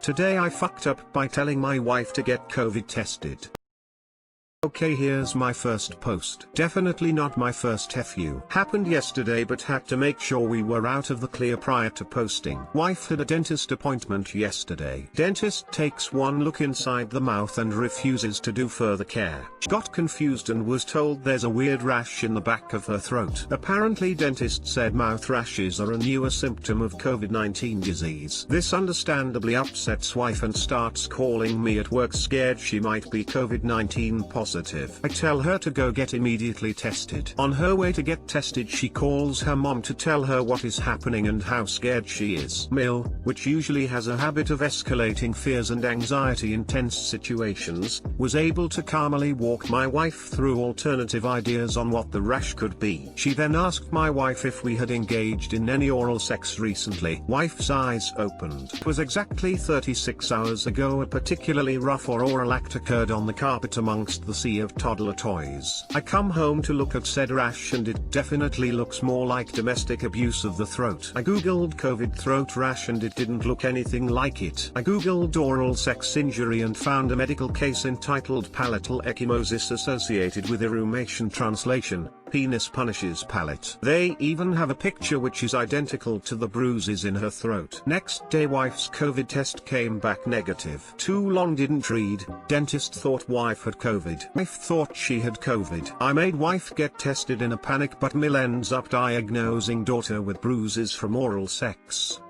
Today I fucked up by telling my wife to get COVID tested. Okay, here's my first post. Definitely not my first TIFU. Happened yesterday but had to make sure we were out of the clear prior to posting. Wife had a dentist appointment yesterday. Dentist takes one look inside the mouth and refuses to do further care. She got confused and was told there's a weird rash in the back of her throat. Apparently dentist said mouth rashes are a newer symptom of COVID-19 disease. This understandably upsets wife and starts calling me at work scared she might be COVID-19 positive. I tell her to go get immediately tested. On her way to get tested she calls her mom to tell her what is happening and how scared she is. Mill, which usually has a habit of escalating fears and anxiety in tense situations, was able to calmly walk my wife through alternative ideas on what the rash could be. She then asked my wife if we had engaged in any oral sex recently. Wife's eyes opened. It was exactly 36 hours ago a particularly rough oral act occurred on the carpet amongst the sea of toddler toys. I come home to look at said rash and it definitely looks more like domestic abuse of the throat. I googled COVID throat rash and it didn't look anything like it. I googled oral sex injury and found a medical case entitled palatal ecchymosis associated with irrumation. Translation: penis punishes palate. They even have a picture which is identical to the bruises in her throat. Next day wife's COVID test came back negative. Too long didn't read. Dentist thought wife had COVID. Wife thought she had COVID. I made wife get tested in a panic but Mill ends up diagnosing daughter with bruises from oral sex.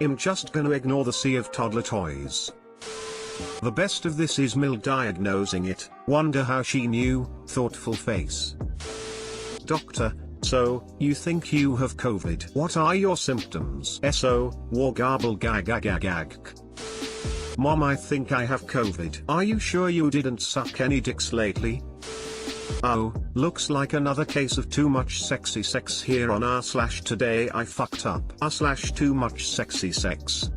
I'm just gonna ignore the sea of toddler toys. The best of this is Mill diagnosing it. Wonder how she knew. Thoughtful face. Doctor, so, you think you have COVID? What are your symptoms? SO, war garble gag gag gag gag. Mom, I think I have COVID. Are you sure you didn't suck any dicks lately? Oh, looks like another case of too much sexy sex here on r/today I fucked up. r/too much sexy sex.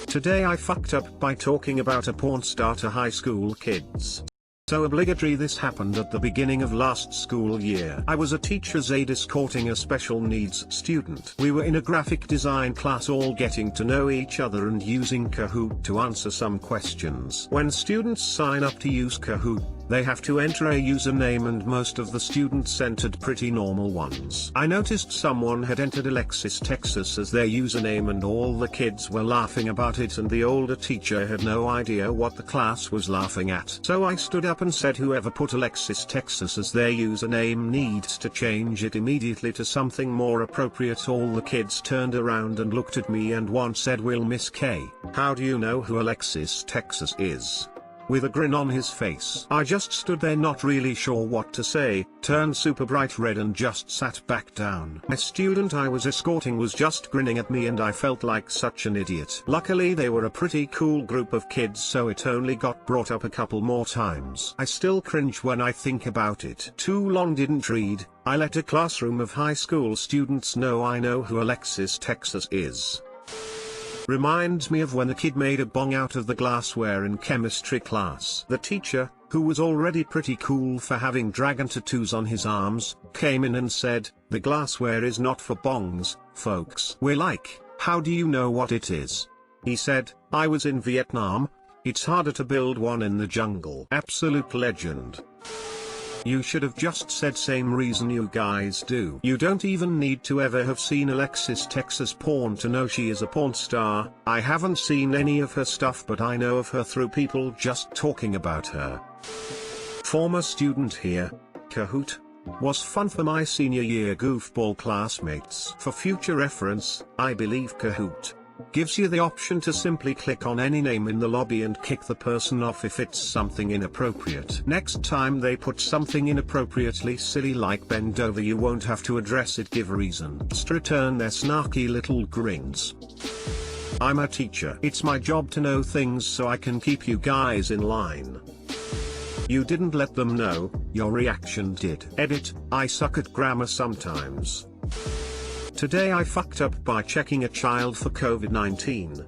Today I fucked up by talking about a porn star to high school kids. So obligatory, this happened at the beginning of last school year. I was a teacher's aide escorting a special needs student. We were in a graphic design class all getting to know each other and using Kahoot to answer some questions. When students sign up to use Kahoot, they have to enter a username and most of the students entered pretty normal ones. I noticed someone had entered Alexis, Texas as their username and all the kids were laughing about it and the older teacher had no idea what the class was laughing at. So I stood up and said whoever put Alexis, Texas as their username needs to change it immediately to something more appropriate. All the kids turned around and looked at me and one said, "Will Miss K, how do you know who Alexis, Texas is?" With a grin on his face. I just stood there not really sure what to say, turned super bright red and just sat back down. My student I was escorting was just grinning at me and I felt like such an idiot. Luckily they were a pretty cool group of kids so it only got brought up a couple more times. I still cringe when I think about it. Too long didn't read. I let a classroom of high school students know I know who Alexis, Texas is. Reminds me of when the kid made a bong out of the glassware in chemistry class. The teacher, who was already pretty cool for having dragon tattoos on his arms, came in and said, "The glassware is not for bongs, folks." We're like, "How do you know what it is?" He said, "I was in Vietnam. It's harder to build one in the jungle." Absolute legend. You should have just said same reason you guys do. You don't even need to ever have seen Alexis, Texas porn to know she is a porn star. I haven't seen any of her stuff but I know of her through people just talking about her. Former student here. Kahoot was fun for my senior year goofball classmates. For future reference, I believe Kahoot gives you the option to simply click on any name in the lobby and kick the person off if it's something inappropriate. Next time they put something inappropriately silly like bend over, you won't have to address it, give a reason. Just return their snarky little grins. I'm a teacher. It's my job to know things so I can keep you guys in line. You didn't let them know, your reaction did. Edit, I suck at grammar sometimes. Today I fucked up by checking a child for COVID-19.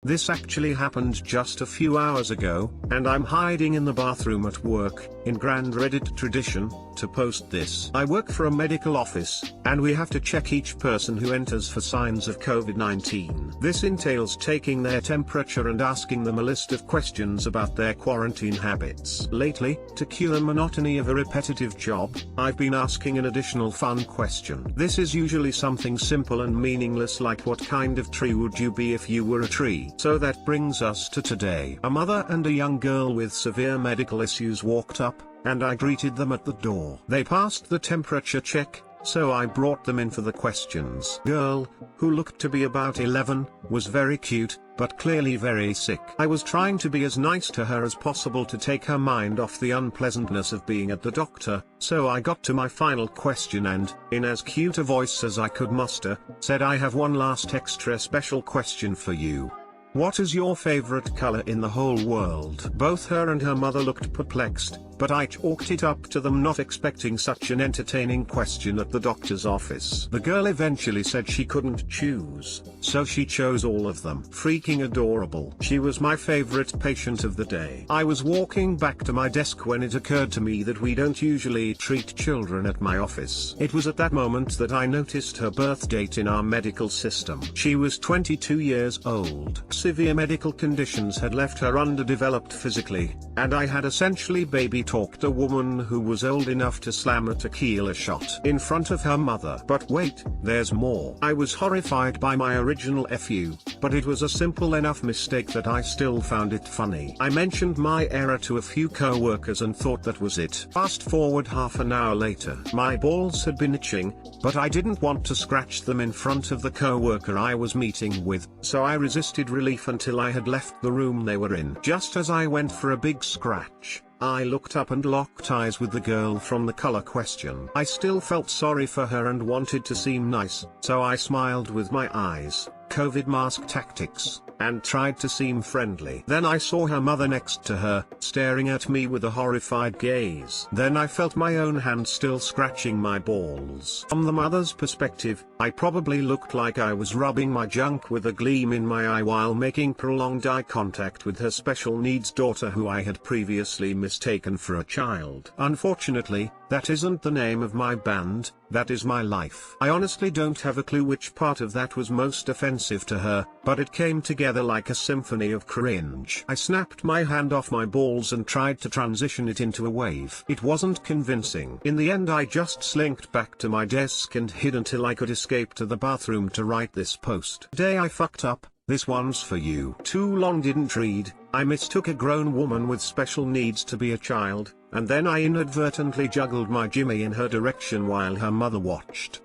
This actually happened just a few hours ago, and I'm hiding in the bathroom at work, in grand Reddit tradition, to post this. I work for a medical office, and we have to check each person who enters for signs of COVID-19. This entails taking their temperature and asking them a list of questions about their quarantine habits. Lately, to cure the monotony of a repetitive job, I've been asking an additional fun question. This is usually something simple and meaningless like what kind of tree would you be if you were a tree? So that brings us to today. A mother and a young girl with severe medical issues walked up, and I greeted them at the door. They passed the temperature check, so I brought them in for the questions. Girl, who looked to be about 11, was very cute, but clearly very sick. I was trying to be as nice to her as possible to take her mind off the unpleasantness of being at the doctor, so I got to my final question and, in as cute a voice as I could muster, said, I have one last extra special question for you. What is your favorite color in the whole world? Both her and her mother looked perplexed, but I chalked it up to them not expecting such an entertaining question at the doctor's office. The girl eventually said she couldn't choose, so she chose all of them. Freaking adorable. She was my favorite patient of the day. I was walking back to my desk when it occurred to me that we don't usually treat children at my office. It was at that moment that I noticed her birth date in our medical system. She was 22 years old. Severe medical conditions had left her underdeveloped physically, and I had essentially baby talked a woman who was old enough to slam a tequila shot in front of her mother. But wait, there's more. I was horrified by my original FU, but it was a simple enough mistake that I still found it funny. I mentioned my error to a few co-workers and thought that was it. Fast forward half an hour later. My balls had been itching, but I didn't want to scratch them in front of the co-worker I was meeting with, so I resisted relief until I had left the room they were in. Just as I went for a big scratch, I looked up and locked eyes with the girl from the color question. I still felt sorry for her and wanted to seem nice, so I smiled with my eyes, COVID mask tactics, and tried to seem friendly. Then I saw her mother next to her, staring at me with a horrified gaze. Then I felt my own hand still scratching my balls. From the mother's perspective, I probably looked like I was rubbing my junk with a gleam in my eye while making prolonged eye contact with her special needs daughter who I had previously mistaken for a child. Unfortunately, that isn't the name of my band, that is my life. I honestly don't have a clue which part of that was most offensive to her, but it came together like a symphony of cringe. I snapped my hand off my balls and tried to transition it into a wave. It wasn't convincing. In the end I just slinked back to my desk and hid until I could escape to the bathroom to write this post. Day I fucked up, this one's for you. Too long didn't read. I mistook a grown woman with special needs to be a child, and then I inadvertently juggled my Jimmy in her direction while her mother watched.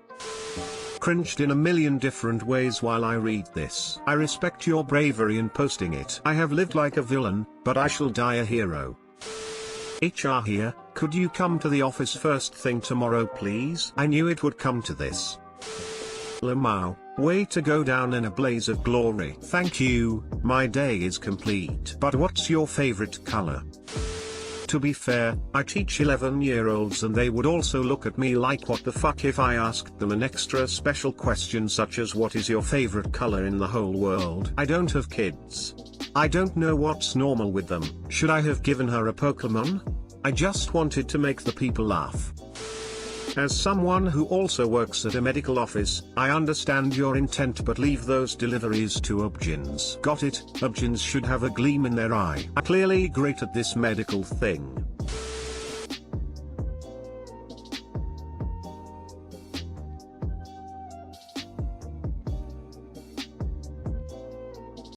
Cringed in a million different ways while I read this. I respect your bravery in posting it. I have lived like a villain, but I shall die a hero. HR here, could you come to the office first thing tomorrow please? I knew it would come to this. Lamau, way to go down in a blaze of glory. Thank you, my day is complete. But what's your favorite color? To be fair, I teach 11-year-olds and they would also look at me like what the fuck if I asked them an extra special question such as what is your favorite color in the whole world. I don't have kids. I don't know what's normal with them. Should I have given her a Pokemon? I just wanted to make the people laugh. As someone who also works at a medical office, I understand your intent but leave those deliveries to obgyn. Got it, obgyns should have a gleam in their eye. I'm clearly great at this medical thing.